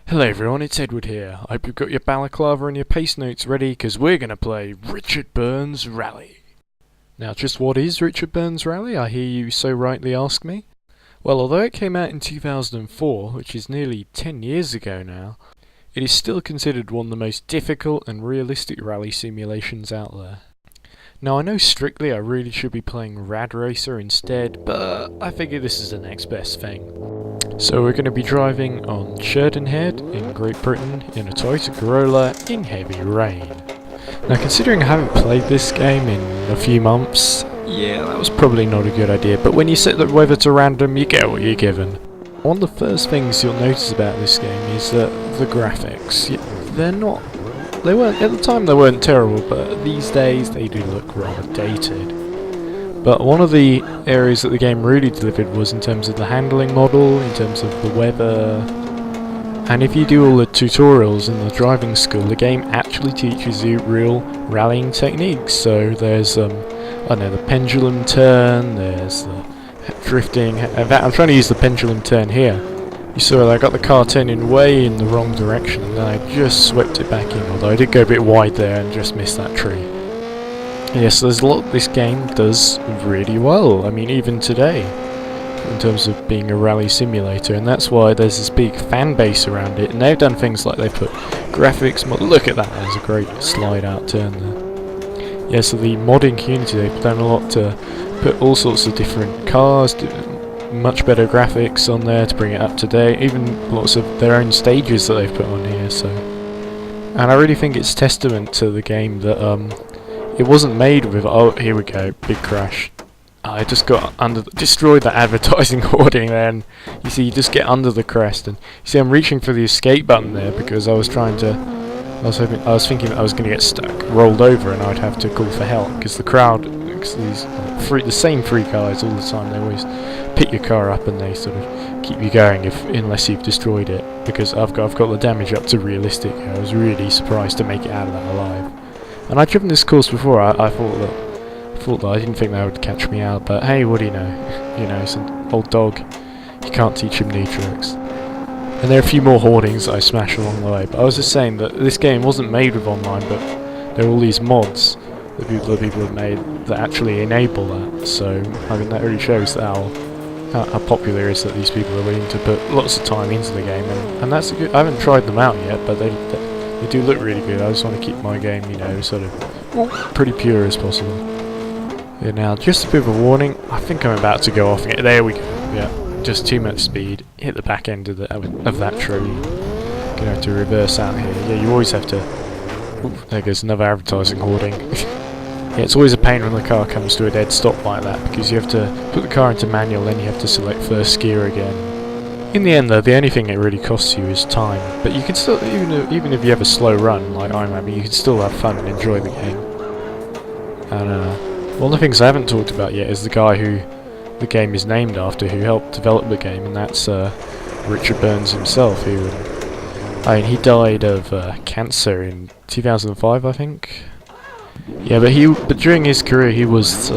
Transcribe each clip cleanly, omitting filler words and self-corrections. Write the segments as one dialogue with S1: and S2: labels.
S1: Hello everyone, it's Edward here. I hope you've got your balaclava and your pace notes ready, because we're going to play Richard Burns Rally. Now, just what is Richard Burns Rally, I hear you so rightly ask me? Well, although it came out in 2004, which is nearly 10 years ago now, it is still considered one of the most difficult and realistic rally simulations out there. Now, I know strictly I really should be playing Rad Racer instead, but I figure this is the next best thing. So we're going to be driving on Chirdonhead in Great Britain in a Toyota Corolla in heavy rain. Now, considering I haven't played this game in a few months, yeah, that was probably not a good idea, but when you set the weather to random, you get what you're given. One of the first things you'll notice about this game is that the graphics, they weren't, at the time they weren't terrible, but these days they do look rather dated. But one of the areas that the game really delivered was in terms of the handling model, in terms of the weather, and if you do all the tutorials in the driving school, the game actually teaches you real rallying techniques. So there's, the pendulum turn, there's the drifting. In fact, I'm trying to use the pendulum turn here. You saw that I got the car turning way in the wrong direction, and then I just swept it back in, although I did go a bit wide there and just missed that tree. Yes, there's a lot this game does really well, I mean even today, in terms of being a rally simulator, and that's why there's this big fan base around it, and they've done things like they put graphics, look at that, there's a great slide out turn there. Yeah, so the modding community, they've done a lot to put all sorts of different cars, much better graphics on there to bring it up to date, even lots of their own stages that they've put on here, so. And I really think it's testament to the game that, it wasn't made with, oh, here we go, big crash. I just got destroyed that advertising hoarding there, and you see, you just get under the crest, and you see I'm reaching for the escape button there because I was thinking that I was going to get stuck, rolled over, and I'd have to call for help, because the crowd, the same three guys all the time, they always pick your car up and they sort of keep you going unless you've destroyed it, because I've got the damage up to realistic. I was really surprised to make it out of that alive. And I'd driven this course before. I thought that I didn't think they would catch me out, but hey, what do you know? You know, it's an old dog. You can't teach him new tricks. And there are a few more hoardings that I smashed along the way. But I was just saying that this game wasn't made with online, but there are all these mods that people have made that actually enable that. So I mean, that really shows how popular it is that these people are willing to put lots of time into the game, and that's a good. I haven't tried them out yet, but they do look really good. I just want to keep my game, sort of pretty pure as possible. Yeah, now, just a bit of a warning. I think I'm about to go off. There we go. Yeah, just too much speed. Hit the back end of that tree. Gonna have to reverse out here. Yeah, you always have to. There goes another advertising hoarding. Yeah, it's always a pain when the car comes to a dead stop like that, because you have to put the car into manual, then you have to select first gear again. In the end though, the only thing it really costs you is time, but you can still, even if you have a slow run like I'm having, you can still have fun and enjoy the game. And one of the things I haven't talked about yet is the guy who the game is named after, who helped develop the game, and that's Richard Burns himself, who, he died of cancer in 2005, I think. Yeah, but during his career he was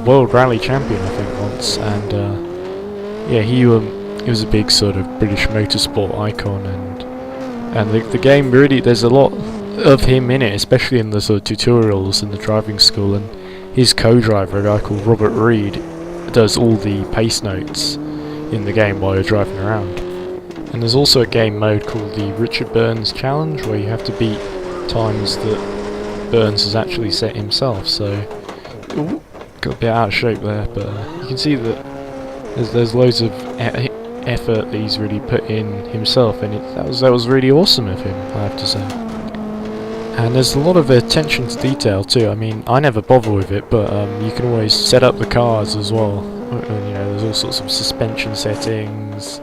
S1: World Rally Champion, I think, once, and yeah, he was a big sort of British motorsport icon, and the game really, there's a lot of him in it, especially in the sort of tutorials in the driving school, and his co-driver, a guy called Robert Reed, does all the pace notes in the game while you're driving around. And there's also a game mode called the Richard Burns Challenge, where you have to beat times that Burns has actually set himself, so got a bit out of shape there, but you can see that there's loads of effort that he's really put in himself, and that was really awesome of him, I have to say. And there's a lot of attention to detail too. I mean, I never bother with it, but you can always set up the cars as well. There's all sorts of suspension settings,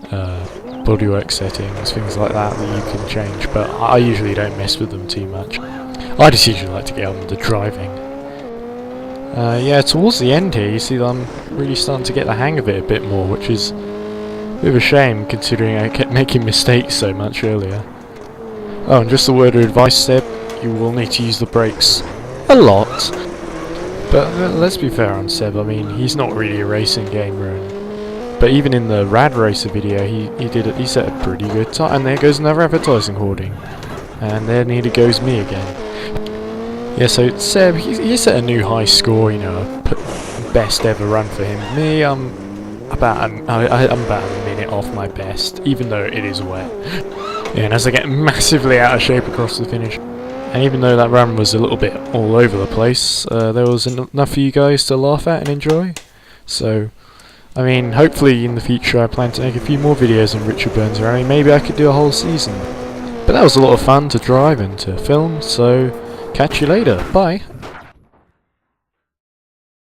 S1: bodywork settings, things like that you can change, but I usually don't mess with them too much. I just usually like to get on with the driving. Yeah, towards the end here, you see that I'm really starting to get the hang of it a bit more, which is a bit of a shame considering I kept making mistakes so much earlier. Oh, and just a word of advice, Seb, you will need to use the brakes a lot. But let's be fair on Seb, I mean, he's not really a racing gamer, and But even in the Rad Racer video, he set a pretty good time. And there goes another advertising hoarding. And then here goes me again. Yeah, so Seb, he set a new high score, you know, best ever run for him. Me, I'm about a minute off my best, even though it is wet. Yeah, and as I get massively out of shape across the finish. And even though that run was a little bit all over the place, there was enough for you guys to laugh at and enjoy. So, I mean, hopefully in the future I plan to make a few more videos on Richard Burns Rally. Maybe I could do a whole season. But that was a lot of fun to drive and to film, so catch you later. Bye.